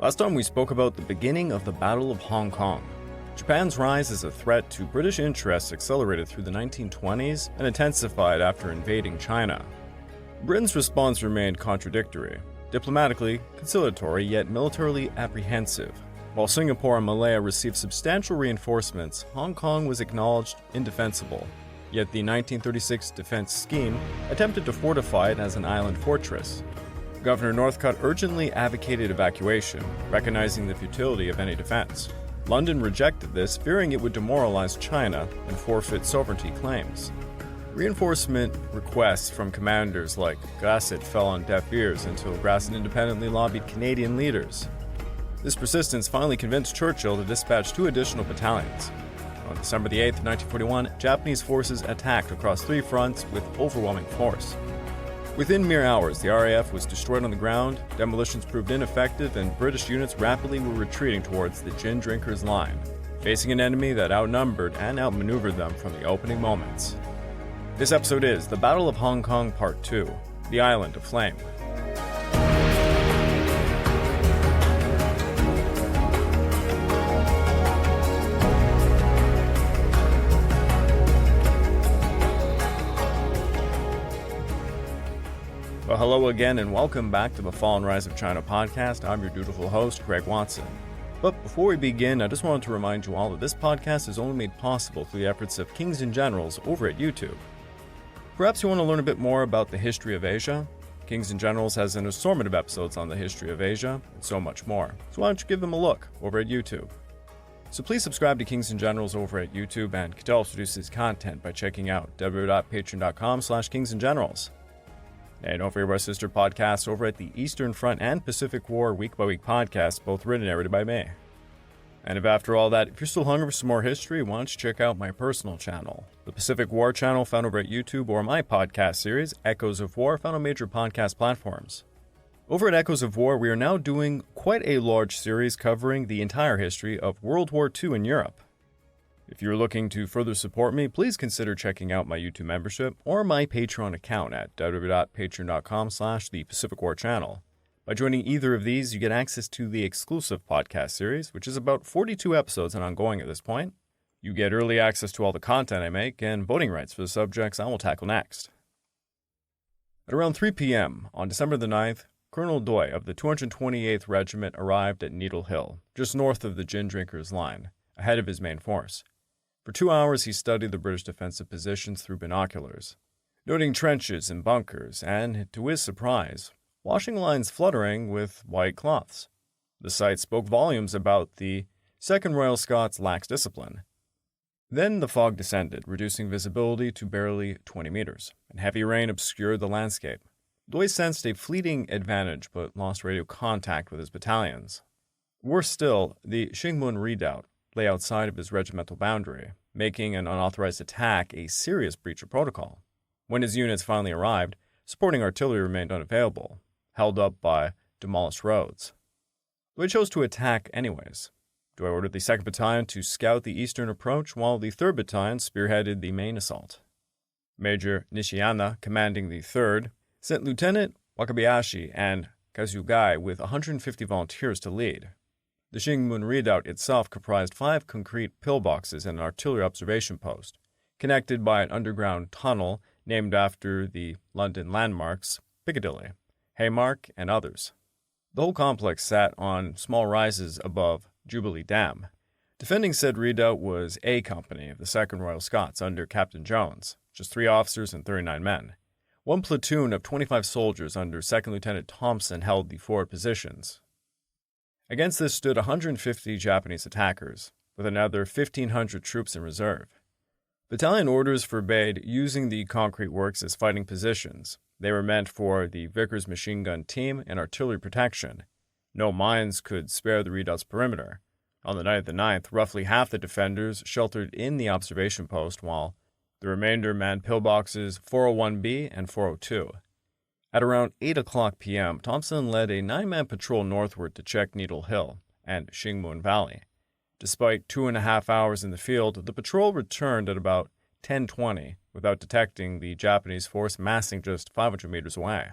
Last time we spoke about the beginning of the Battle of Hong Kong. Japan's rise as a threat to British interests accelerated through the 1920s and intensified after invading China. Britain's response remained contradictory, diplomatically conciliatory yet militarily apprehensive. While Singapore and Malaya received substantial reinforcements, Hong Kong was acknowledged indefensible. Yet the 1936 defense scheme attempted to fortify it as an island fortress. Governor Northcott urgently advocated evacuation, recognizing the futility of any defense. London rejected this, fearing it would demoralize China and forfeit sovereignty claims. Reinforcement requests from commanders like Grasset fell on deaf ears until Grasset independently lobbied Canadian leaders. This persistence finally convinced Churchill to dispatch 2 additional battalions. On December 8, 1941, Japanese forces attacked across 3 fronts with overwhelming force. Within mere hours, the RAF was destroyed on the ground, demolitions proved ineffective, and British units rapidly were retreating towards the Gin Drinkers line, facing an enemy that outnumbered and outmaneuvered them from the opening moments. This episode is The Battle of Hong Kong Part 2, The Island of Flame. Well, hello again and welcome back to the Fall and Rise of China podcast. I'm your dutiful host, Craig Watson. But before we begin, I just wanted to remind you all that this podcast is only made possible through the efforts of Kings and Generals over at YouTube. Perhaps you want to learn a bit more about the history of Asia? Kings and Generals has an assortment of episodes on the history of Asia and so much more. So why don't you give them a look over at YouTube? So please subscribe to Kings and Generals over at YouTube and Cattell produces content by checking out www.patreon.com/kingsandgenerals. And don't forget our sister podcasts over at the Eastern Front and Pacific War Week by Week podcasts, both written and narrated by me. And if after all that, if you're still hungry for some more history, why don't you check out my personal channel, the Pacific War channel found over at YouTube, or my podcast series, Echoes of War, found on major podcast platforms. Over at Echoes of War, we are now doing quite a large series covering the entire history of World War II in Europe. If you're looking to further support me, please consider checking out my YouTube membership or my Patreon account at www.patreon.com/the Pacific War channel. By joining either of these, you get access to the exclusive podcast series, which is about 42 episodes and ongoing at this point. You get early access to all the content I make and voting rights for the subjects I will tackle next. At around 3 p.m. on December the 9th, Colonel Doi of the 228th Regiment arrived at Needle Hill, just north of the Gin Drinkers line, ahead of his main force. For 2 hours, he studied the British defensive positions through binoculars, noting trenches and bunkers, and, to his surprise, washing lines fluttering with white cloths. The sight spoke volumes about the 2nd Royal Scots' lax discipline. Then the fog descended, reducing visibility to barely 20 meters, and heavy rain obscured the landscape. Doi sensed a fleeting advantage, but lost radio contact with his battalions. Worse still, the Xingmun Redoubt lay outside of his regimental boundary, making an unauthorized attack a serious breach of protocol. When his units finally arrived, supporting artillery remained unavailable, held up by demolished roads. Doi chose to attack anyways. Doi ordered the 2nd Battalion to scout the eastern approach, while the 3rd Battalion spearheaded the main assault. Major Nishiyama, commanding the 3rd, sent Lieutenant Wakabayashi and Kazugai with 150 volunteers to lead. The Xingmun Redoubt itself comprised 5 concrete pillboxes and an artillery observation post, connected by an underground tunnel named after the London landmarks Piccadilly, Haymarket, and others. The whole complex sat on small rises above Jubilee Dam. Defending said redoubt was A Company of the 2nd Royal Scots under Captain Jones, just 3 officers and 39 men. 1 platoon of 25 soldiers under 2nd Lieutenant Thompson held the forward positions. Against this stood 150 Japanese attackers, with another 1,500 troops in reserve. Battalion orders forbade using the concrete works as fighting positions. They were meant for the Vickers machine gun team and artillery protection. No mines could spare the redoubt's perimeter. On the night of the 9th, roughly half the defenders sheltered in the observation post, while the remainder manned pillboxes 401B and 402. At around 8 o'clock p.m., Thompson led a 9-man patrol northward to check Needle Hill and Xingmun Valley. Despite 2.5 hours in the field, the patrol returned at about 10:20 without detecting the Japanese force massing just 500 meters away.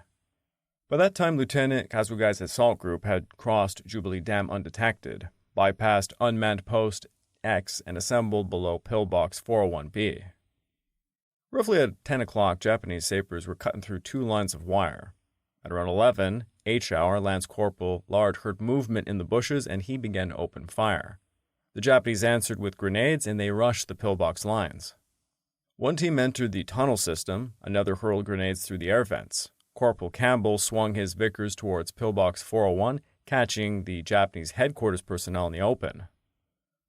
By that time, Lieutenant Kazugai's assault group had crossed Jubilee Dam undetected, bypassed unmanned post X, and assembled below pillbox 401B. Roughly at 10 o'clock, Japanese sappers were cutting through two lines of wire. At around 11, H-hour, Lance Corporal Lard heard movement in the bushes and he began to open fire. The Japanese answered with grenades and they rushed the pillbox lines. One team entered the tunnel system, another hurled grenades through the air vents. Corporal Campbell swung his Vickers towards pillbox 401, catching the Japanese headquarters personnel in the open.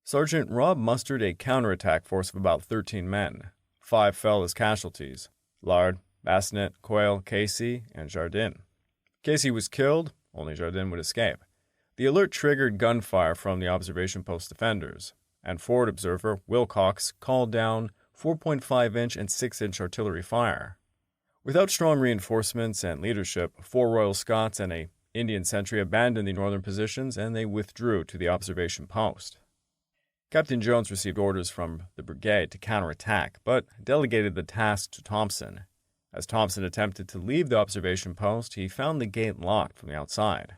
Sergeant Robb mustered a counterattack force of about 13 men. 5 fell as casualties: Lard, Bassett, Coyle, Casey, and Jardin. Casey was killed, only Jardin would escape. The alert triggered gunfire from the observation post defenders, and forward observer Wilcox called down 4.5-inch and 6-inch artillery fire. Without strong reinforcements and leadership, 4 Royal Scots and an Indian sentry abandoned the northern positions and they withdrew to the observation post. Captain Jones received orders from the brigade to counterattack, but delegated the task to Thompson. As Thompson attempted to leave the observation post, he found the gate locked from the outside.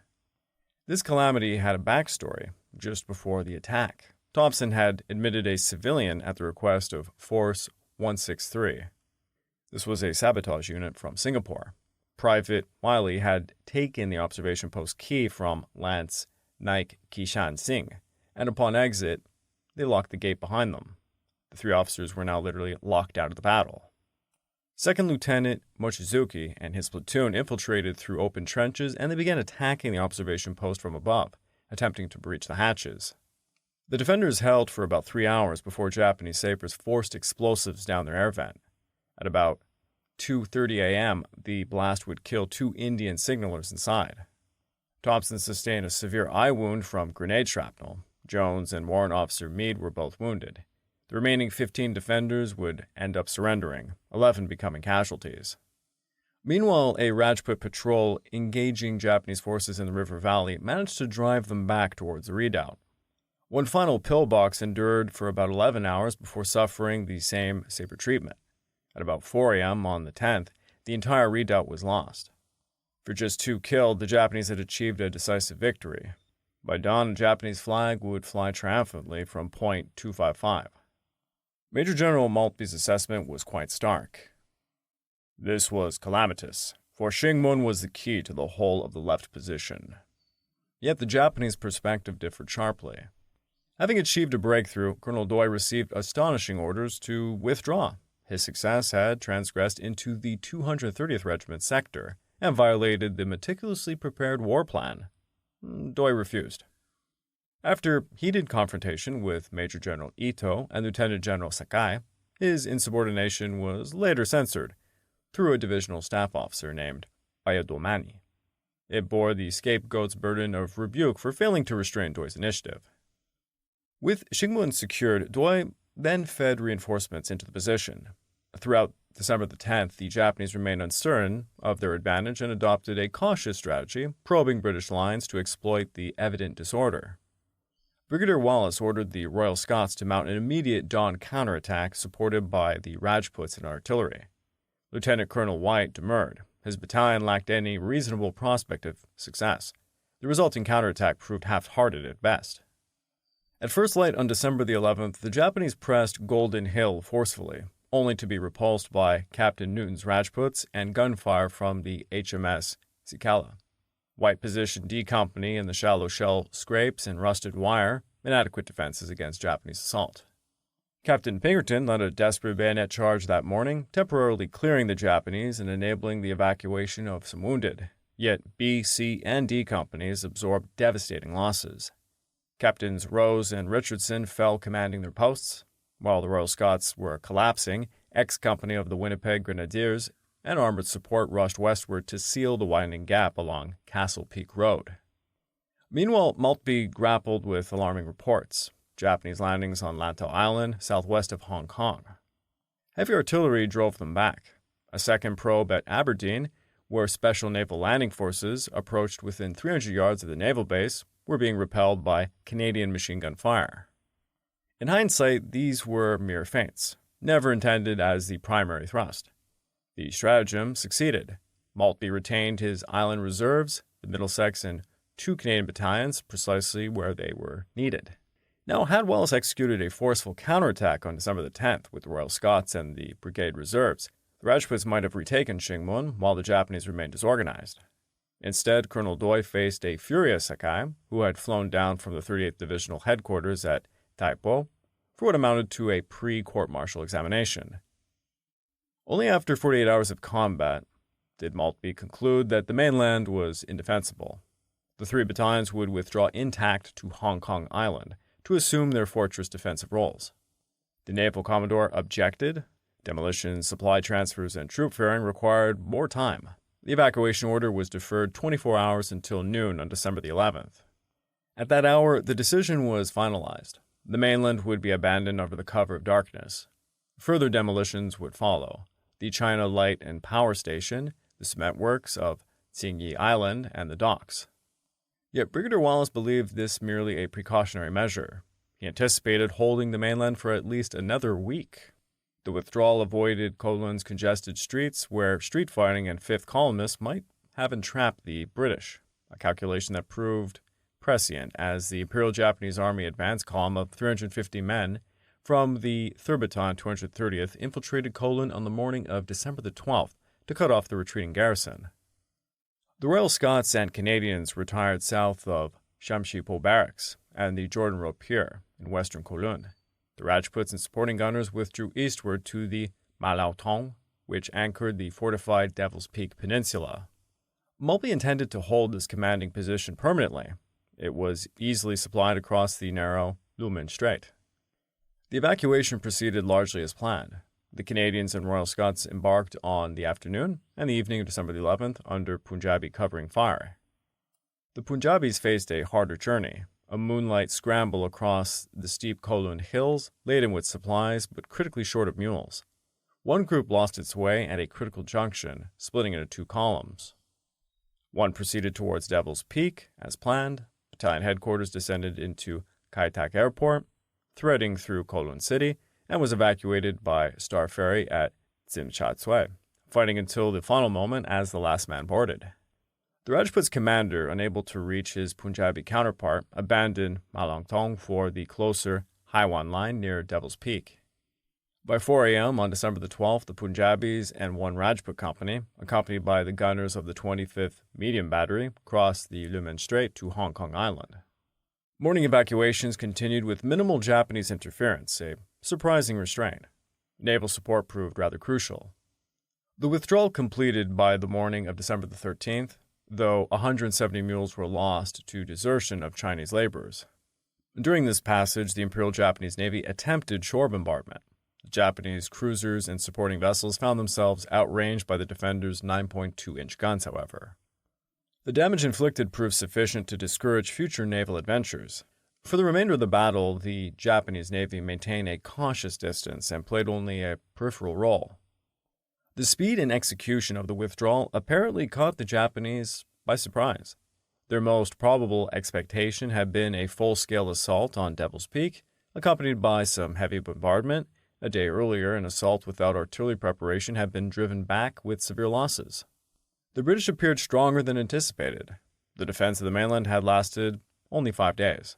This calamity had a backstory. Just before the attack, Thompson had admitted a civilian at the request of Force 163. This was a sabotage unit from Singapore. Private Wiley had taken the observation post key from Lance Naik Kishan Singh, and upon exit, they locked the gate behind them. The 3 officers were now literally locked out of the battle. Second Lieutenant Mochizuki and his platoon infiltrated through open trenches and they began attacking the observation post from above, attempting to breach the hatches. The defenders held for about 3 hours before Japanese sappers forced explosives down their air vent. At about 2:30 a.m., the blast would kill 2 Indian signalers inside. Thompson sustained a severe eye wound from grenade shrapnel. Jones and Warrant Officer Meade were both wounded. The remaining 15 defenders would end up surrendering, 11 becoming casualties. Meanwhile, a Rajput patrol engaging Japanese forces in the river valley managed to drive them back towards the redoubt. One final pillbox endured for about 11 hours before suffering the same saber treatment. At about 4 a.m. on the 10th, the entire redoubt was lost. For just 2 killed, the Japanese had achieved a decisive victory. By dawn, a Japanese flag would fly triumphantly from Point 255. Major General Maltby's assessment was quite stark. This was calamitous, for Shingmun was the key to the whole of the left position. Yet the Japanese perspective differed sharply. Having achieved a breakthrough, Colonel Doi received astonishing orders to withdraw. His success had transgressed into the 230th Regiment sector and violated the meticulously prepared war plan. Doi refused. After heated confrontation with Major General Ito and Lieutenant General Sakai, his insubordination was later censored through a divisional staff officer named Ayadomani. It bore the scapegoat's burden of rebuke for failing to restrain Doi's initiative. With Shingmun secured, Doi then fed reinforcements into the position. Throughout December the 10th, the Japanese remained uncertain of their advantage and adopted a cautious strategy, probing British lines to exploit the evident disorder. Brigadier Wallace ordered the Royal Scots to mount an immediate dawn counterattack supported by the Rajputs and artillery. Lieutenant Colonel White demurred. His battalion lacked any reasonable prospect of success. The resulting counterattack proved half-hearted at best. At first light on December the 11th, the Japanese pressed Golden Hill forcefully, only to be repulsed by Captain Newton's Rajputs and gunfire from the HMS Sikala. White positioned D Company in the shallow shell scrapes and rusted wire, inadequate defenses against Japanese assault. Captain Pinkerton led a desperate bayonet charge that morning, temporarily clearing the Japanese and enabling the evacuation of some wounded. Yet B, C, and D companies absorbed devastating losses. Captains Rose and Richardson fell commanding their posts, while the Royal Scots were collapsing. X Company of the Winnipeg Grenaders and armored support rushed westward to seal the widening gap along Castle Peak Road. Meanwhile, Maltby grappled with alarming reports. Japanese landings on Lantau Island, southwest of Hong Kong. Heavy artillery drove them back. A second probe at Aberdeen, where Special Naval Landing Forces approached within 300 yards of the naval base, were being repelled by Canadian machine gun fire. In hindsight, these were mere feints, never intended as the primary thrust. The stratagem succeeded. Maltby retained his island reserves, the Middlesex and 2 Canadian battalions, precisely where they were needed. Now, had Wallace executed a forceful counterattack on December the 10th with the Royal Scots and the Brigade Reserves, the Rajputs might have retaken Shingmun while the Japanese remained disorganized. Instead, Colonel Doi faced a furious Sakai, who had flown down from the 38th Divisional headquarters at Taipo for what amounted to a pre-court-martial examination. Only after 48 hours of combat did Maltby conclude that the mainland was indefensible. The 3 battalions would withdraw intact to Hong Kong Island to assume their fortress defensive roles. The naval commodore objected. Demolitions, supply transfers, and troop ferrying required more time. The evacuation order was deferred 24 hours until noon on December the 11th. At that hour, the decision was finalized. The mainland would be abandoned under the cover of darkness. Further demolitions would follow. The China Light and Power Station, the cement works of Tsingyi Island, and the docks. Yet Brigadier Wallace believed this merely a precautionary measure. He anticipated holding the mainland for at least another week. The withdrawal avoided Kowloon's congested streets, where street fighting and fifth columnists might have entrapped the British, a calculation that proved prescient as the Imperial Japanese Army advance column of 350 men from the 3rd Battalion 230th infiltrated Kowloon on the morning of December the 12th to cut off the retreating garrison. The Royal Scots and Canadians retired south of Shamshi-Po Barracks and the Jordan Road Pier in western Kowloon. The Rajputs and supporting gunners withdrew eastward to the Malautong, which anchored the fortified Devil's Peak Peninsula. Maltby intended to hold this commanding position permanently. It was easily supplied across the narrow Lumen Strait. The evacuation proceeded largely as planned. The Canadians and Royal Scots embarked on the afternoon and the evening of December the 11th under Punjabi covering fire. The Punjabis faced a harder journey, a moonlight scramble across the steep Kowloon hills, laden with supplies but critically short of mules. One group lost its way at a critical junction, splitting into 2 columns. One proceeded towards Devil's Peak, as planned. Battalion headquarters descended into Kai Tak Airport, threading through Kowloon City, and was evacuated by Star Ferry at Tsim Sha Tsui, fighting until the final moment as the last man boarded. The Rajput's commander, unable to reach his Punjabi counterpart, abandoned Malangtong for the closer Haiwan line near Devil's Peak. By 4 a.m. on December the 12th, the Punjabis and 1 Rajput company, accompanied by the gunners of the 25th Medium Battery, crossed the Lumen Strait to Hong Kong Island. Morning evacuations continued with minimal Japanese interference, a surprising restraint. Naval support proved rather crucial. The withdrawal completed by the morning of December the 13th, though 170 mules were lost to desertion of Chinese laborers. During this passage, the Imperial Japanese Navy attempted shore bombardment. The Japanese cruisers and supporting vessels found themselves outranged by the defenders' 9.2-inch guns, however. The damage inflicted proved sufficient to discourage future naval adventures. For the remainder of the battle, the Japanese Navy maintained a cautious distance and played only a peripheral role. The speed and execution of the withdrawal apparently caught the Japanese by surprise. Their most probable expectation had been a full-scale assault on Devil's Peak, accompanied by some heavy bombardment. A day earlier, an assault without artillery preparation had been driven back with severe losses. The British appeared stronger than anticipated. The defense of the mainland had lasted only 5 days.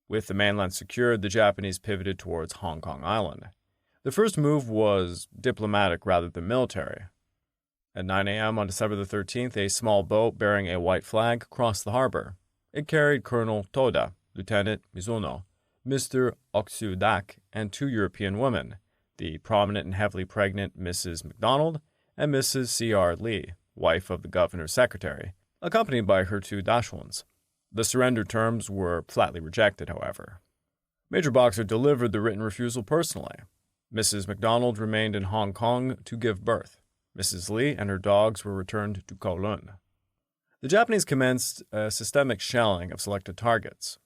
With the mainland secured, the Japanese pivoted towards Hong Kong Island. The first move was diplomatic rather than military. At 9 a.m. on December the 13th, a small boat bearing a white flag crossed the harbor. It carried Colonel Toda, Lieutenant Mizuno, Mr. Oksudak, and 2 European women, the prominent and heavily pregnant Mrs. MacDonald and Mrs. C.R. Lee, wife of the governor's secretary, accompanied by her 2 Dachshunds. The surrender terms were flatly rejected, however. Major Boxer delivered the written refusal personally. Mrs. MacDonald remained in Hong Kong to give birth. Mrs. Lee and her dogs were returned to Kowloon. The Japanese commenced a systemic shelling of selected targets.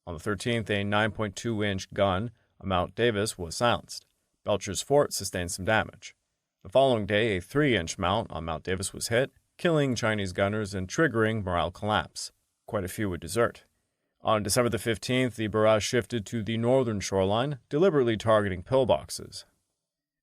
On the 13th, a 9.2-inch gun on Mount Davis was silenced. Belcher's Fort sustained some damage. The following day, a 3-inch mount on Mount Davis was hit, killing Chinese gunners and triggering morale collapse. Quite a few would desert. On December the 15th, the barrage shifted to the northern shoreline, deliberately targeting pillboxes.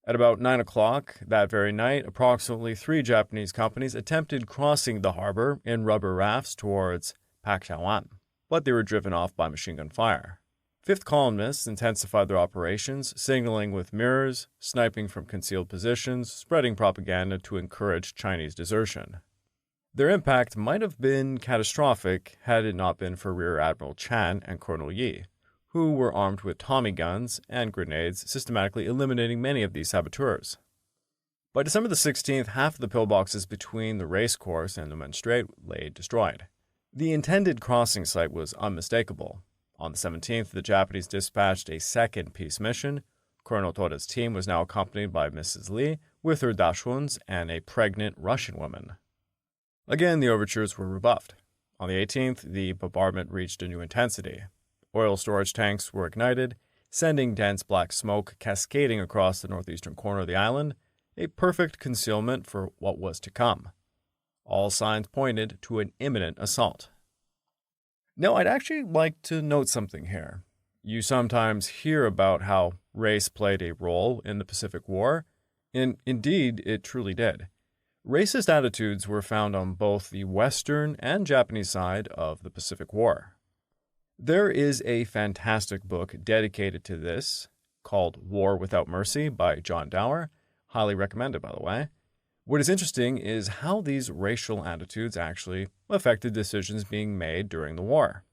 At about 9 o'clock that very night, approximately 3 Japanese companies attempted crossing the harbor in rubber rafts towards Pakshawan, but they were driven off by machine gun fire. Fifth columnists intensified their operations, signaling with mirrors, sniping from concealed positions, spreading propaganda to encourage Chinese desertion. Their impact might have been catastrophic had it not been for Rear Admiral Chan and Colonel Yi, who were armed with Tommy guns and grenades, systematically eliminating many of these saboteurs. By December the 16th, half of the pillboxes between the racecourse and the Main Strait lay destroyed. The intended crossing site was unmistakable. On the 17th, the Japanese dispatched a second peace mission. Colonel Toda's team was now accompanied by Mrs. Lee with her Dashuns and a pregnant Russian woman. Again, the overtures were rebuffed. On the 18th, the bombardment reached a new intensity. Oil storage tanks were ignited, sending dense black smoke cascading across the northeastern corner of the island, a perfect concealment for what was to come. All signs pointed to an imminent assault. Now, I'd actually like to note something here. You sometimes hear about how race played a role in the Pacific War, and indeed, it truly did. Racist attitudes were found on both the Western and Japanese side of the Pacific War. There is a fantastic book dedicated to this called War Without Mercy by John Dower. Highly recommended, by the way. What is interesting is how these racial attitudes actually affected decisions being made during the war.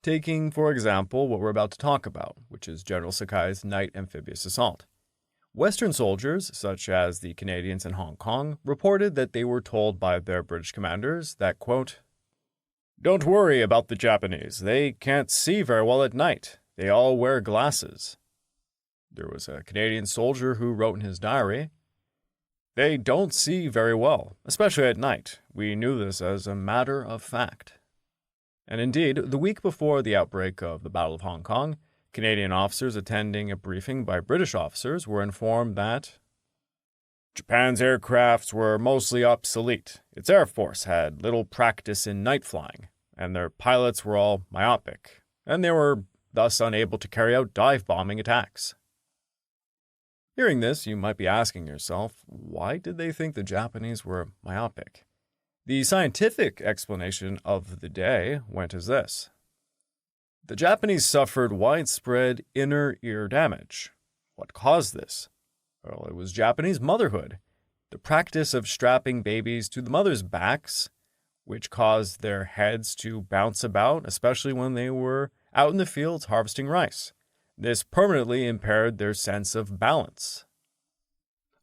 Taking, for example, what we're about to talk about, which is General Sakai's night amphibious assault. Western soldiers, such as the Canadians in Hong Kong, reported that they were told by their British commanders that, quote, "Don't worry about the Japanese. They can't see very well at night. They all wear glasses." There was a Canadian soldier who wrote in his diary, "They don't see very well, especially at night. We knew this as a matter of fact." And indeed, the week before the outbreak of the Battle of Hong Kong, Canadian officers attending a briefing by British officers were informed that Japan's aircrafts were mostly obsolete. Its air force had little practice in night flying, and their pilots were all myopic, and they were thus unable to carry out dive bombing attacks. Hearing this, you might be asking yourself, why did they think the Japanese were myopic? The scientific explanation of the day went as this. The Japanese suffered widespread inner ear damage. What caused this? Well, it was Japanese motherhood, the practice of strapping babies to the mothers' backs, which caused their heads to bounce about, especially when they were out in the fields harvesting rice. This permanently impaired their sense of balance.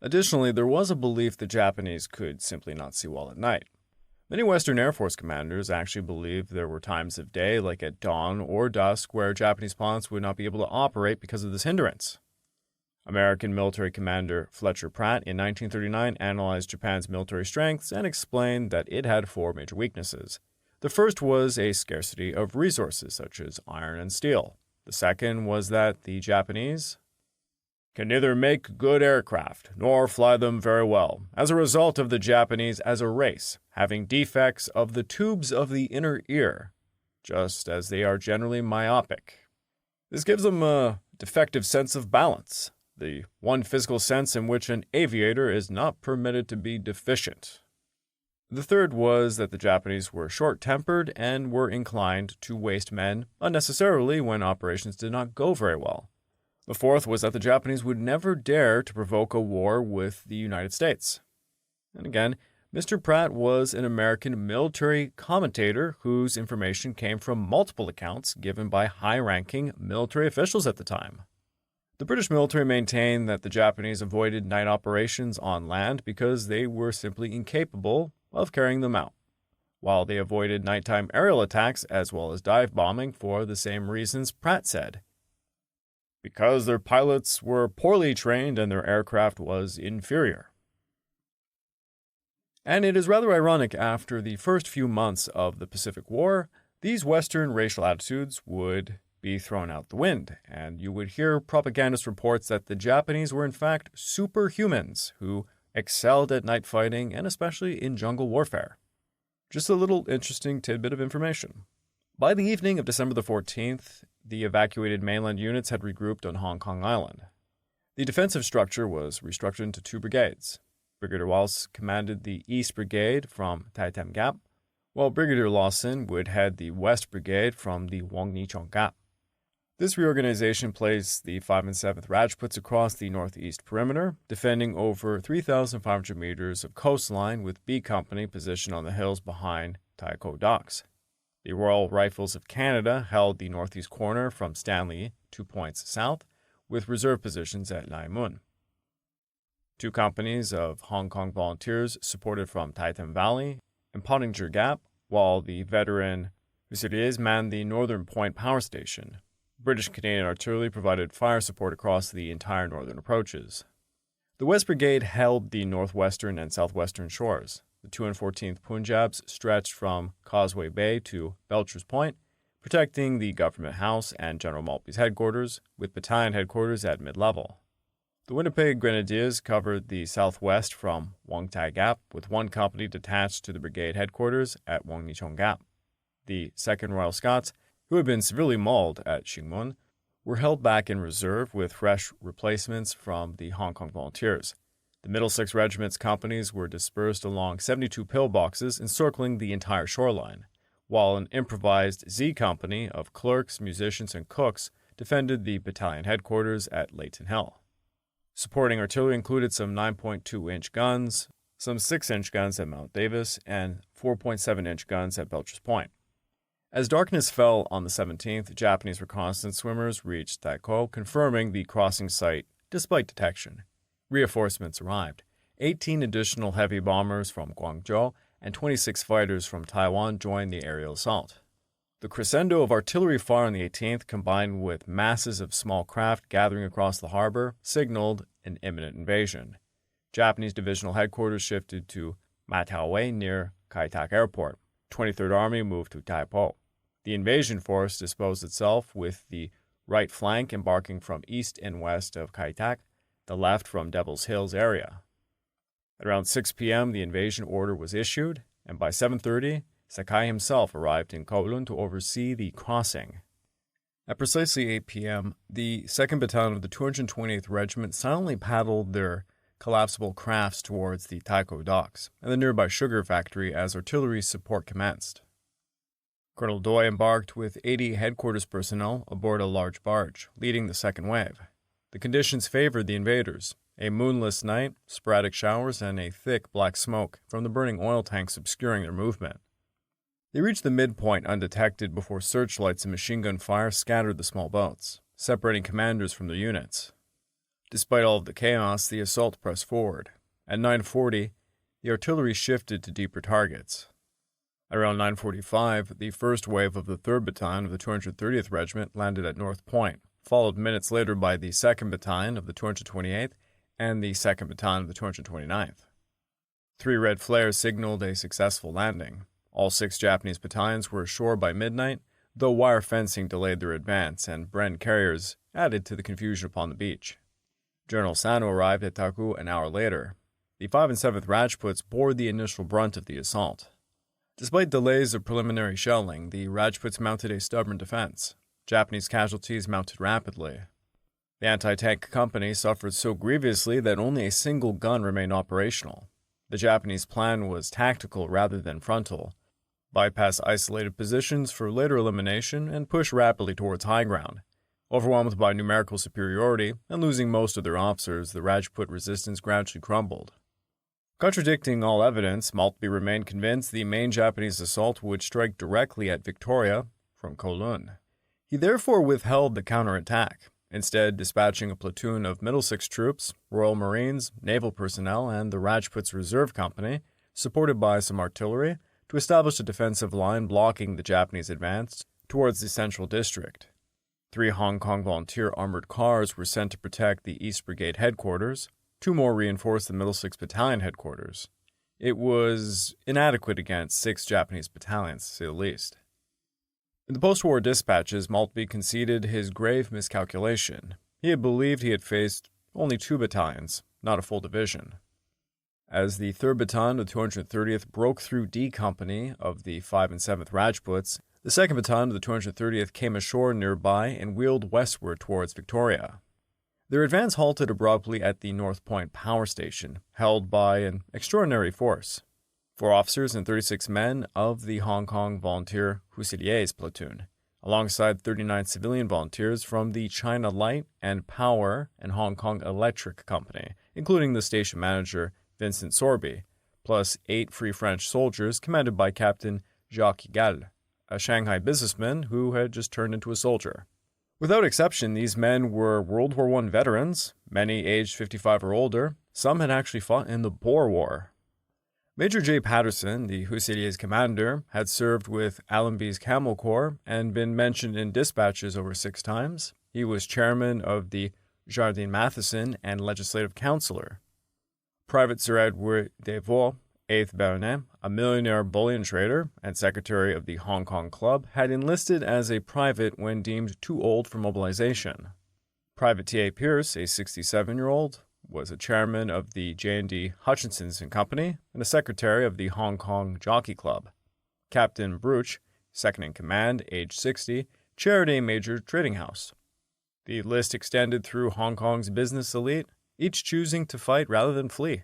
Additionally, there was a belief the Japanese could simply not see well at night. Many Western Air Force commanders actually believed there were times of day, like at dawn or dusk, where Japanese pilots would not be able to operate because of this hindrance. American military commander Fletcher Pratt in 1939 analyzed Japan's military strengths and explained that it had 4 major weaknesses. The first was a scarcity of resources such as iron and steel. The second was that the Japanese can neither make good aircraft nor fly them very well, as a result of the Japanese as a race having defects of the tubes of the inner ear, just as they are generally myopic. This gives them a defective sense of balance, the one physical sense in which an aviator is not permitted to be deficient. The third was that the Japanese were short-tempered and were inclined to waste men unnecessarily when operations did not go very well. The fourth was that the Japanese would never dare to provoke a war with the United States. And again, Mr. Pratt was an American military commentator whose information came from multiple accounts given by high-ranking military officials at the time. The British military maintained that the Japanese avoided night operations on land because they were simply incapable of carrying them out, while they avoided nighttime aerial attacks as well as dive bombing for the same reasons Pratt said. Because their pilots were poorly trained and their aircraft was inferior. And it is rather ironic, after the first few months of the Pacific War, these Western racial attitudes would be thrown out the wind, and you would hear propagandist reports that the Japanese were in fact superhumans who excelled at night fighting and especially in jungle warfare. Just a little interesting tidbit of information. By the evening of December the 14th, the evacuated mainland units had regrouped on Hong Kong Island. The defensive structure was restructured into two brigades. Brigadier Walsh commanded the East Brigade from Untitled Gap, while Brigadier Lawson would head the West Brigade from the Wong Chong Gap. This reorganization placed the 5th and 7th Rajputs across the northeast perimeter, defending over 3,500 meters of coastline with B Company positioned on the hills behind Taiko Docks. The Royal Rifles of Canada held the northeast corner from Stanley 2 points south, with reserve positions at Lai Mun. 2 companies of Hong Kong volunteers supported from Titan Valley and Pottinger Gap, while the veteran Fusiliers manned the Northern Point Power Station. British and Canadian artillery provided fire support across the entire northern approaches. The West Brigade held the northwestern and southwestern shores. The 2 and 14th Punjabs stretched from Causeway Bay to Belcher's Point, protecting the Government House and General Maltby's headquarters, with battalion headquarters at mid-level. The Winnipeg Grenaders covered the southwest from Wong Tai Gap, with 1 company detached to the brigade headquarters at Wong Chong Gap. The 2nd Royal Scots, who had been severely mauled at Shingmun, were held back in reserve with fresh replacements from the Hong Kong Volunteers. The Middlesex Regiment's companies were dispersed along 72 pillboxes encircling the entire shoreline, while an improvised Z Company of clerks, musicians, and cooks defended the battalion headquarters at Layton Hill. Supporting artillery included some 9.2-inch guns, some 6-inch guns at Mount Davis, and 4.7-inch guns at Belcher's Point. As darkness fell on the 17th, Japanese reconnaissance swimmers reached Taiko, confirming the crossing site despite detection. Reinforcements arrived. 18 additional heavy bombers from Guangzhou and 26 fighters from Taiwan joined the aerial assault. The crescendo of artillery fire on the 18th, combined with masses of small craft gathering across the harbor, signaled an imminent invasion. Japanese divisional headquarters shifted to Mataowe near Kai Tak Airport. 23rd Army moved to Taipo. The invasion force disposed itself with the right flank embarking from east and west of Kai Tak, the left from Devil's Hills area. At around 6 p.m., the invasion order was issued, and by 7:30, Sakai himself arrived in Kowloon to oversee the crossing. At precisely 8 p.m., the 2nd Battalion of the 228th Regiment silently paddled their collapsible crafts towards the Taiko docks and the nearby sugar factory as artillery support commenced. Colonel Doi embarked with 80 headquarters personnel aboard a large barge, leading the second wave. The conditions favored the invaders. A moonless night, sporadic showers, and a thick black smoke from the burning oil tanks obscuring their movement. They reached the midpoint undetected before searchlights and machine gun fire scattered the small boats, separating commanders from their units. Despite all of the chaos, the assault pressed forward. At 9:40, the artillery shifted to deeper targets. At around 9:45, the first wave of the 3rd Battalion of the 230th Regiment landed at North Point, followed minutes later by the 2nd Battalion of the 228th and the 2nd Battalion of the 229th. 3 red flares signaled a successful landing. All 6 Japanese battalions were ashore by midnight, though wire fencing delayed their advance and Bren carriers added to the confusion upon the beach. General Sano arrived at Taku an hour later. The 5th and 7th Rajputs bore the initial brunt of the assault. Despite delays of preliminary shelling, the Rajputs mounted a stubborn defense. Japanese casualties mounted rapidly. The anti-tank company suffered so grievously that only a single gun remained operational. The Japanese plan was tactical rather than frontal. Bypass isolated positions for later elimination and push rapidly towards high ground. Overwhelmed by numerical superiority and losing most of their officers, the Rajput resistance gradually crumbled. Contradicting all evidence, Maltby remained convinced the main Japanese assault would strike directly at Victoria from Kowloon. He therefore withheld the counterattack, instead dispatching a platoon of Middlesex troops, Royal Marines, naval personnel, and the Rajputs Reserve Company, supported by some artillery, to establish a defensive line blocking the Japanese advance towards the central district. 3 Hong Kong volunteer armored cars were sent to protect the East Brigade headquarters. 2 more reinforced the Middlesex Battalion headquarters. It was inadequate against 6 Japanese battalions, to say the least. In the post-war dispatches, Maltby conceded his grave miscalculation. He had believed he had faced only 2 battalions, not a full division. As the 3rd Battalion of the 230th broke through D Company of the 5th and 7th Rajputs, the 2nd Battalion of the 230th came ashore nearby and wheeled westward towards Victoria. Their advance halted abruptly at the North Point power station, held by an extraordinary force. 4 officers and 36 men of the Hong Kong Volunteer Fusiliers platoon, alongside 39 civilian volunteers from the China Light and Power and Hong Kong Electric Company, including the station manager Vincent Sorby, plus 8 Free French soldiers commanded by Captain Jacques Gall, a Shanghai businessman who had just turned into a soldier. Without exception, these men were World War I veterans, many aged 55 or older. Some had actually fought in the Boer War. Major J. Patterson, the Fusiliers commander, had served with Allenby's Camel Corps and been mentioned in dispatches over 6 times. He was chairman of the Jardine Matheson and legislative councillor. Private Sir Edward Devaux, 8th Baronet, a millionaire bullion trader and secretary of the Hong Kong Club, had enlisted as a private when deemed too old for mobilization. Private T.A. Pierce, a 67-year-old, was a chairman of the J&D Hutchinson's and Company and a secretary of the Hong Kong Jockey Club. Captain Bruch, second in command, aged 60, chaired a major trading house. The list extended through Hong Kong's business elite, each choosing to fight rather than flee.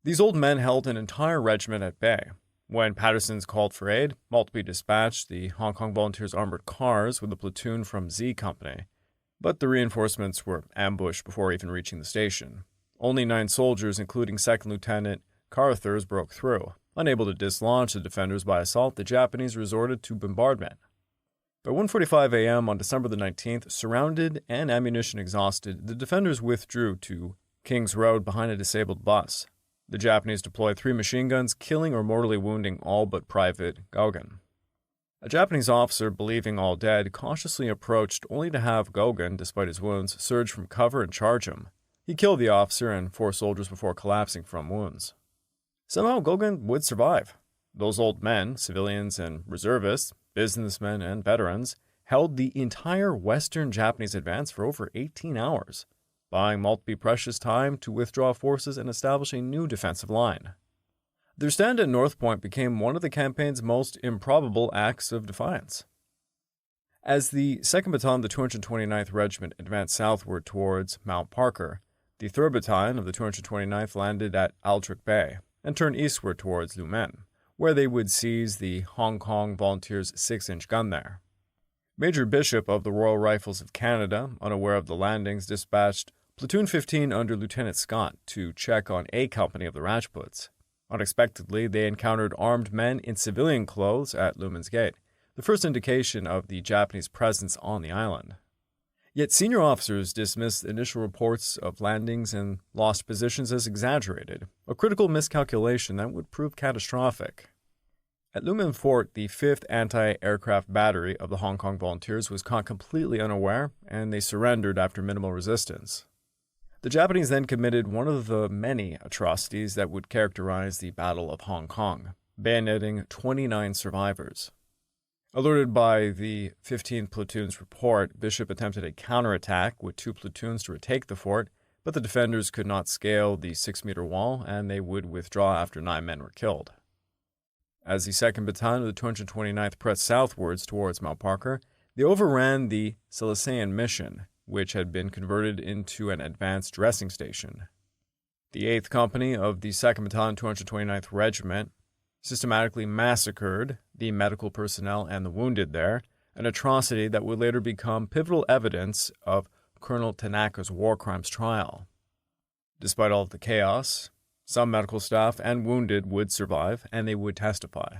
These old men held an entire regiment at bay. When Patterson's called for aid, Maltby dispatched the Hong Kong Volunteers' armored cars with a platoon from Z Company, but the reinforcements were ambushed before even reaching the station. Only 9 soldiers, including 2nd Lieutenant Carruthers, broke through. Unable to dislodge the defenders by assault, the Japanese resorted to bombardment. By 1:45 a.m. on December the 19th, surrounded and ammunition exhausted, the defenders withdrew to King's Road behind a disabled bus. The Japanese deployed 3 machine guns, killing or mortally wounding all but Private Gauguin. A Japanese officer, believing all dead, cautiously approached only to have Gauguin, despite his wounds, surge from cover and charge him. He killed the officer and 4 soldiers before collapsing from wounds. Somehow Gauguin would survive. Those old men, civilians and reservists, businessmen and veterans, held the entire Western Japanese advance for over 18 hours, buying Maltby precious time to withdraw forces and establish a new defensive line. Their stand at North Point became one of the campaign's most improbable acts of defiance. As the 2nd Battalion of the 229th Regiment advanced southward towards Mount Parker, the 3rd Battalion of the 229th landed at Aldrich Bay and turned eastward towards Lumen, where they would seize the Hong Kong Volunteers' 6-inch gun there. Major Bishop of the Royal Rifles of Canada, unaware of the landings, dispatched Platoon 15 under Lieutenant Scott to check on A Company of the Rajputs. Unexpectedly, they encountered armed men in civilian clothes at Lumen's Gate, the first indication of the Japanese presence on the island. Yet senior officers dismissed initial reports of landings and lost positions as exaggerated, a critical miscalculation that would prove catastrophic. At Lumen Fort, the 5th Anti-Aircraft Battery of the Hong Kong Volunteers was caught completely unaware, and they surrendered after minimal resistance. The Japanese then committed one of the many atrocities that would characterize the Battle of Hong Kong, bayoneting 29 survivors. Alerted by the 15th Platoon's report, Bishop attempted a counterattack with 2 platoons to retake the fort, but the defenders could not scale the 6-meter wall, and they would withdraw after 9 men were killed. As the 2nd Battalion of the 229th pressed southwards towards Mount Parker, they overran the Silesian Mission, which had been converted into an advanced dressing station. The 8th Company of the 2nd Battalion 229th Regiment systematically massacred the medical personnel and the wounded there, an atrocity that would later become pivotal evidence of Colonel Tanaka's war crimes trial. Despite all of the chaos, some medical staff and wounded would survive, and they would testify.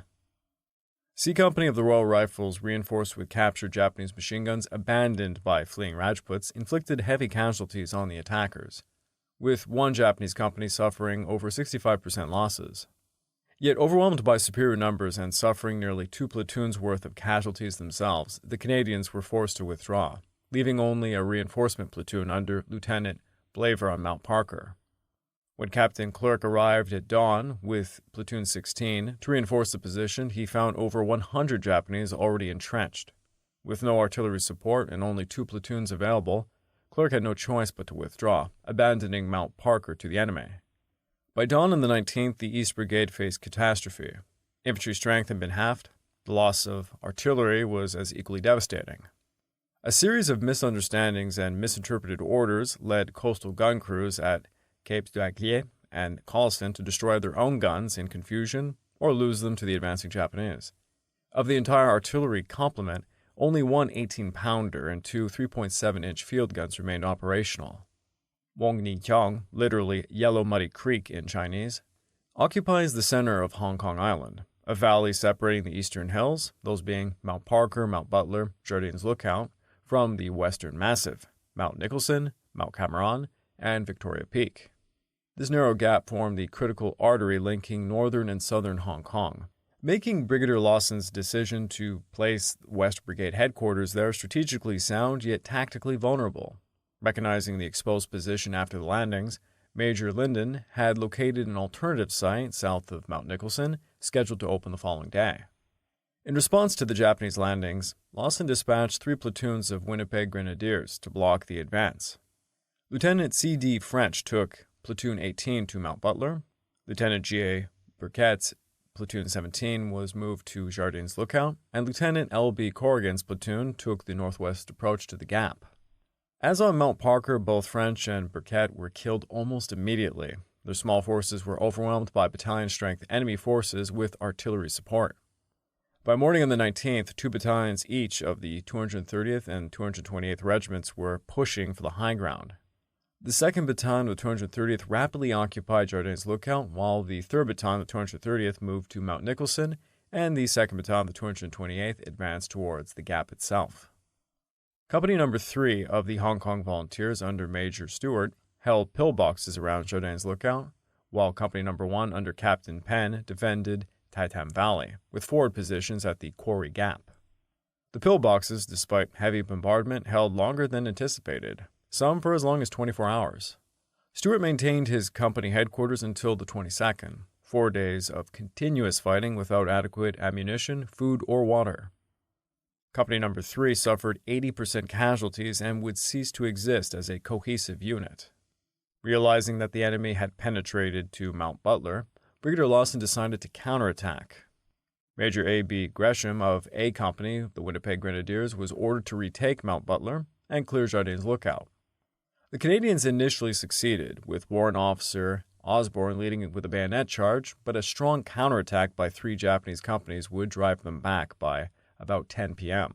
C Company of the Royal Rifles, reinforced with captured Japanese machine guns abandoned by fleeing Rajputs, inflicted heavy casualties on the attackers, with one Japanese company suffering over 65% losses. Yet overwhelmed by superior numbers and suffering nearly 2 platoons' worth of casualties themselves, the Canadians were forced to withdraw, leaving only a reinforcement platoon under Lieutenant Blaver on Mount Parker. When Captain Clerk arrived at dawn with Platoon 16 to reinforce the position, he found over 100 Japanese already entrenched. With no artillery support and only 2 platoons available, Clerk had no choice but to withdraw, abandoning Mount Parker to the enemy. By dawn on the 19th, the East Brigade faced catastrophe. Infantry strength had been halved. The loss of artillery was as equally devastating. A series of misunderstandings and misinterpreted orders led coastal gun crews at Cape d'Aglie and Lawson to destroy their own guns in confusion or lose them to the advancing Japanese. Of the entire artillery complement, only one 18-pounder and two 3.7-inch field guns remained operational. Wong Chong, literally Yellow Muddy Creek in Chinese, occupies the center of Hong Kong Island, a valley separating the eastern hills, those being Mount Parker, Mount Butler, Jardines Lookout, from the western massif, Mount Nicholson, Mount Cameron, and Victoria Peak. This narrow gap formed the critical artery linking northern and southern Hong Kong, making Brigadier Lawson's decision to place West Brigade headquarters there strategically sound yet tactically vulnerable. Recognizing the exposed position after the landings, Major Linden had located an alternative site south of Mount Nicholson, scheduled to open the following day. In response to the Japanese landings, Lawson dispatched 3 platoons of Winnipeg Grenaders to block the advance. Lieutenant C.D. French took Platoon 18 to Mount Butler. Lieutenant G.A. Burkett's Platoon 17 was moved to Jardines Lookout, and Lieutenant L.B. Corrigan's platoon took the northwest approach to the gap. As on Mount Parker, both French and Burkett were killed almost immediately. Their small forces were overwhelmed by battalion-strength enemy forces with artillery support. By morning on the 19th, 2 battalions each of the 230th and 228th Regiments were pushing for the high ground. The 2nd Battalion of the 230th rapidly occupied Jardines Lookout, while the 3rd Battalion of the 230th moved to Mount Nicholson, and the 2nd Battalion of the 228th advanced towards the gap itself. Company No. 3 of the Hong Kong Volunteers under Major Stewart held pillboxes around Jardines Lookout, while Company No. 1 under Captain Penn defended Titam Valley, with forward positions at the Quarry Gap. The pillboxes, despite heavy bombardment, held longer than anticipated, some for as long as 24 hours. Stewart maintained his company headquarters until the 22nd, 4 days of continuous fighting without adequate ammunition, food, or water. Company No. 3 suffered 80% casualties and would cease to exist as a cohesive unit. Realizing that the enemy had penetrated to Mount Butler, Brigadier Lawson decided to counterattack. Major A.B. Gresham of A Company, the Winnipeg Grenadiers, was ordered to retake Mount Butler and clear Jardines Lookout. The Canadians initially succeeded, with Warrant Officer Osborne leading with a bayonet charge, but a strong counterattack by 3 Japanese companies would drive them back by about 10 p.m.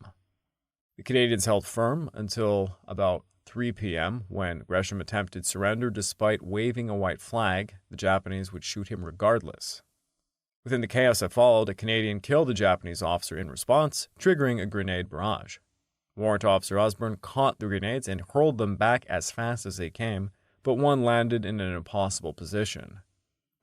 The Canadians held firm until about 3 p.m. when Gresham attempted surrender despite waving a white flag. The Japanese would shoot him regardless. Within the chaos that followed, a Canadian killed a Japanese officer in response, triggering a grenade barrage. Warrant Officer Osborne caught the grenades and hurled them back as fast as they came, but one landed in an impossible position.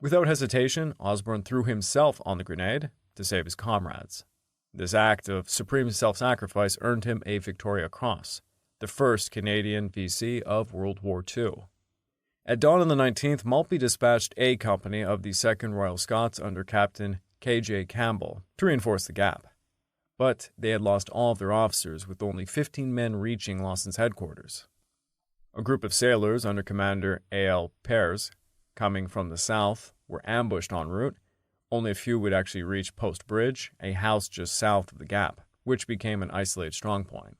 Without hesitation, Osborne threw himself on the grenade to save his comrades. This act of supreme self-sacrifice earned him a Victoria Cross, the first Canadian VC of World War II. At dawn on the 19th, Maltby dispatched A Company of the 2nd Royal Scots under Captain K.J. Campbell to reinforce the gap. But they had lost all of their officers, with only 15 men reaching Lawson's headquarters. A group of sailors under Commander A.L. Pears, coming from the south, were ambushed en route. Only a few would actually reach Post Bridge, a house just south of the gap, which became an isolated strongpoint.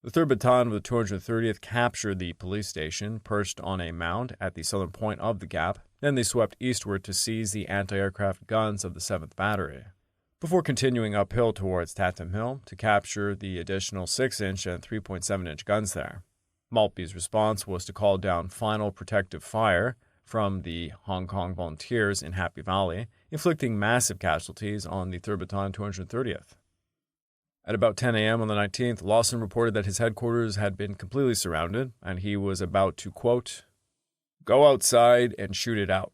The 3rd Battalion of the 230th captured the police station, perched on a mound at the southern point of the gap. Then they swept eastward to seize the anti-aircraft guns of the 7th Battery, before continuing uphill towards Tatham Hill to capture the additional 6-inch and 3.7-inch guns there. Maltby's response was to call down final protective fire from the Hong Kong Volunteers in Happy Valley, inflicting massive casualties on the 3rd Battalion 230th. At about 10 a.m. on the 19th, Lawson reported that his headquarters had been completely surrounded, and he was about to, quote, "go outside and shoot it out."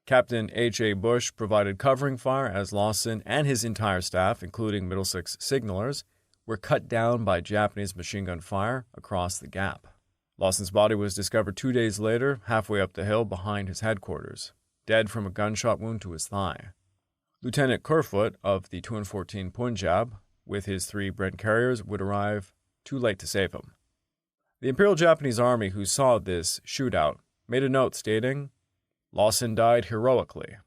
Captain H.A. Bush provided covering fire as Lawson and his entire staff, including Middlesex signalers, were cut down by Japanese machine gun fire across the gap. Lawson's body was discovered 2 days later, halfway up the hill behind his headquarters, dead from a gunshot wound to his thigh. Lieutenant Kerfoot of the 214 Punjab, with his 3 Brent carriers, would arrive too late to save him. The Imperial Japanese Army, who saw this shootout, made a note stating, "Lawson died heroically."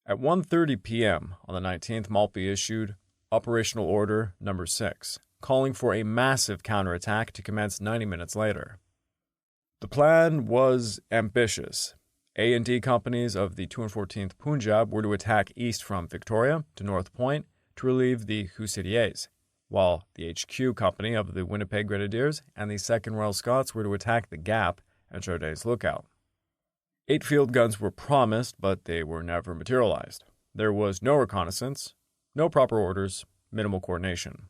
At 1:30 p.m. on the 19th, Maltby issued Operational Order No. 6, calling for a massive counterattack to commence 90 minutes later. The plan was ambitious. A and D companies of the 214th Punjab were to attack east from Victoria to North Point to relieve the Fusiliers, while the HQ company of the Winnipeg Grenaders and the 2nd Royal Scots were to attack the Gap and Jardin's Lookout. 8 field guns were promised, but they were never materialized. There was no reconnaissance, no proper orders, minimal coordination.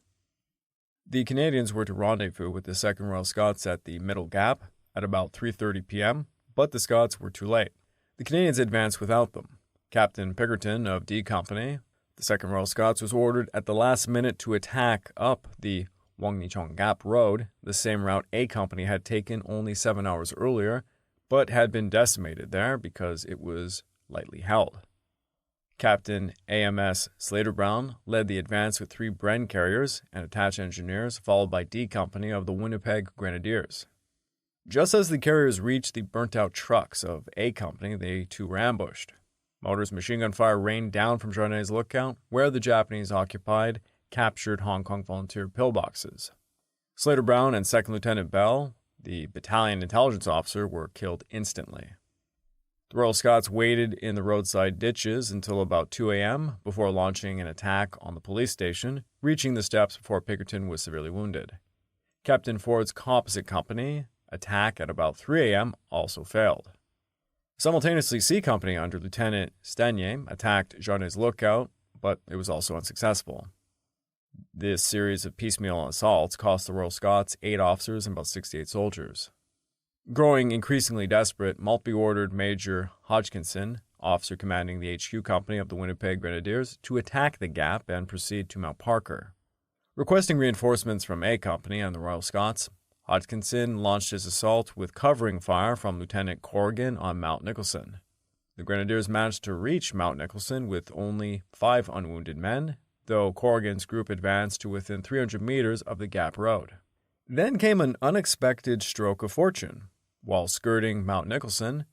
The Canadians were to rendezvous with the 2nd Royal Scots at the Middle Gap at about 3:30 p.m., but the Scots were too late. The Canadians advanced without them. Captain Pinkerton of D Company, the 2nd Royal Scots, was ordered at the last minute to attack up the Wong Chong Gap Road, the same route A Company had taken only 7 hours earlier, but had been decimated there because it was lightly held. Captain AMS Slater Brown led the advance with 3 Bren carriers and attached engineers, followed by D Company of the Winnipeg Grenadiers. Just as the carriers reached the burnt-out trucks of A Company, they too were ambushed. Mortars machine gun fire rained down from Jardin's Lookout, where the Japanese occupied captured Hong Kong volunteer pillboxes. Slater Brown and 2nd Lieutenant Bell, the battalion intelligence officer, were killed instantly. The Royal Scots waited in the roadside ditches until about 2 a.m. before launching an attack on the police station, reaching the steps before Pinkerton was severely wounded. Captain Ford's composite company attack at about 3 a.m. also failed. Simultaneously, C Company under Lieutenant Stanier attacked Jardin's Lookout, but it was also unsuccessful. This series of piecemeal assaults cost the Royal Scots 8 officers and about 68 soldiers. Growing increasingly desperate, Maltby ordered Major Hodgkinson, officer commanding the HQ company of the Winnipeg Grenadiers, to attack the Gap and proceed to Mount Parker. Requesting reinforcements from A Company and the Royal Scots, Hodgkinson launched his assault with covering fire from Lieutenant Corrigan on Mount Nicholson. The Grenadiers managed to reach Mount Nicholson with only 5 unwounded men, though Corrigan's group advanced to within 300 meters of the Gap Road. Then came an unexpected stroke of fortune. While skirting Mount Nicholson,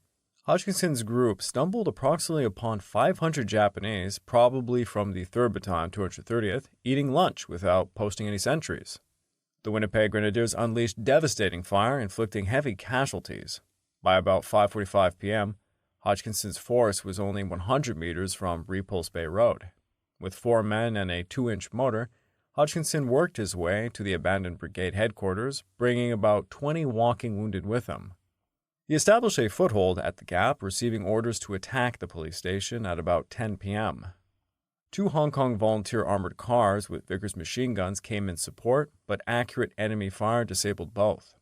Hodgkinson's group stumbled approximately upon 500 Japanese, probably from the 3rd Battalion, 230th, eating lunch without posting any sentries. The Winnipeg Grenadiers unleashed devastating fire, inflicting heavy casualties. By about 5:45 p.m., Hodgkinson's force was only 100 meters from Repulse Bay Road. With 4 men and a 2-inch motor, Hodgkinson worked his way to the abandoned brigade headquarters, bringing about 20 walking wounded with him. He established a foothold at the Gap, receiving orders to attack the police station at about 10 p.m. 2 Hong Kong volunteer armored cars with Vickers machine guns came in support, but accurate enemy fire disabled both.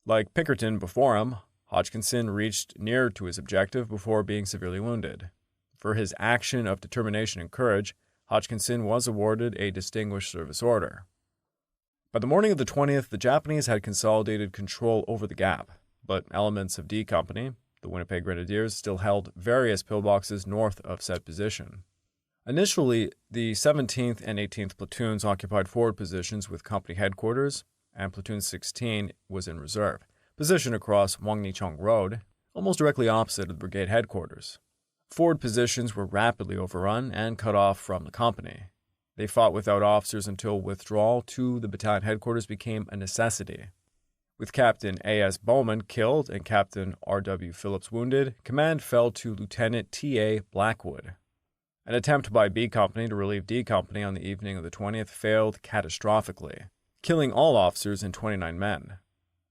Like Pinkerton before him, Hodgkinson reached near to his objective before being severely wounded. For his action of determination and courage, Hodgkinson was awarded a Distinguished Service Order. By the morning of the 20th, the Japanese had consolidated control over the Gap, but elements of D Company, the Winnipeg Grenadiers, still held various pillboxes north of said position. Initially, the 17th and 18th platoons occupied forward positions with company headquarters, and Platoon 16 was in reserve, positioned across Wong Chong Road, almost directly opposite of the brigade headquarters. Forward positions were rapidly overrun and cut off from the company. They fought without officers until withdrawal to the battalion headquarters became a necessity. With Captain A.S. Bowman killed and Captain R.W. Phillips wounded, command fell to Lieutenant T.A. Blackwood. An attempt by B Company to relieve D Company on the evening of the 20th failed catastrophically, killing all officers and 29 men.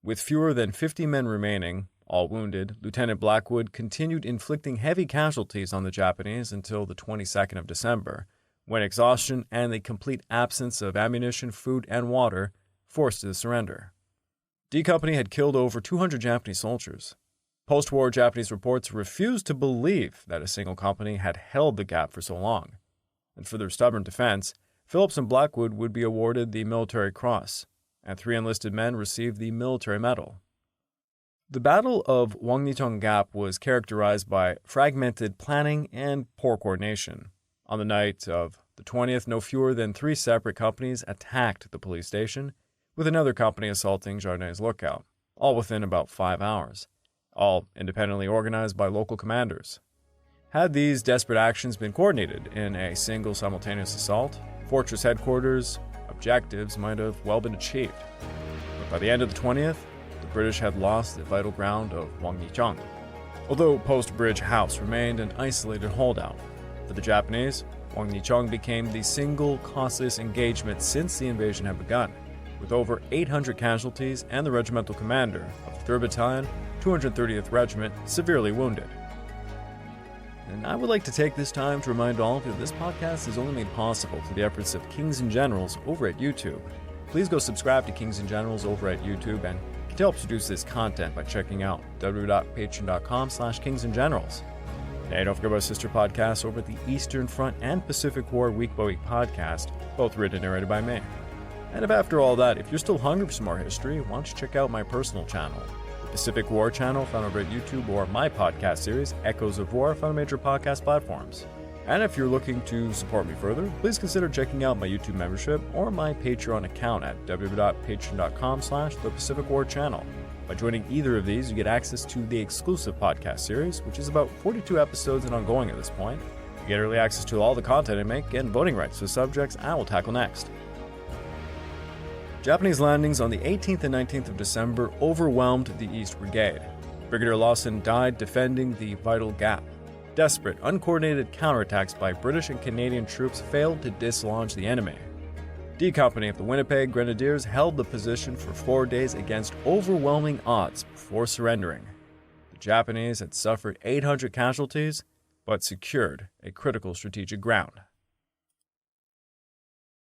With fewer than 50 men remaining, all wounded, Lieutenant Blackwood continued inflicting heavy casualties on the Japanese until the 22nd of December, when exhaustion and the complete absence of ammunition, food, and water forced the surrender. D Company had killed over 200 Japanese soldiers. Post-war Japanese reports refused to believe that a single company had held the Gap for so long, and for their stubborn defense, Phillips and Blackwood would be awarded the Military Cross, and 3 enlisted men received the Military Medal. The Battle of Wong Chong Gap was characterized by fragmented planning and poor coordination. On the night of the 20th, no fewer than 3 separate companies attacked the police station, with another company assaulting Jardin's Lookout, all within about 5 hours, all independently organized by local commanders. Had these desperate actions been coordinated in a single simultaneous assault, Fortress headquarters of objectives might have well been achieved. But by the end of the 20th, the British had lost the vital ground of Wong Chong. Although Post Bridge House remained an isolated holdout, for the Japanese, Wong Chong became the single costliest engagement since the invasion had begun, with over 800 casualties and the regimental commander of the 3rd Battalion, 230th Regiment, severely wounded. And I would like to take this time to remind all of you that this podcast is only made possible through the efforts of Kings and Generals over at YouTube. Please go subscribe to Kings and Generals over at YouTube, and you can help produce this content by checking out www.patreon.com/kingsandgenerals. And don't forget about sister podcasts over at the Eastern Front and Pacific War Week by Week podcast, both written and narrated by me. And if after all that, if you're still hungry for some more history, why don't you check out my personal channel, the Pacific War channel found over at YouTube, or my podcast series, Echoes of War, found on major podcast platforms. And if you're looking to support me further, please consider checking out my YouTube membership or my Patreon account at www.patreon.com/thepacificwarchannel. By joining either of these, you get access to the exclusive podcast series, which is about 42 episodes and ongoing at this point. You get early access to all the content I make and voting rights to subjects I will tackle next. Japanese landings on the 18th and 19th of December overwhelmed the East Brigade. Brigadier Lawson died defending the vital gap. Desperate, uncoordinated counterattacks by British and Canadian troops failed to dislodge the enemy. D Company of the Winnipeg Grenaders held the position for 4 days against overwhelming odds before surrendering. The Japanese had suffered 800 casualties, but secured a critical strategic ground.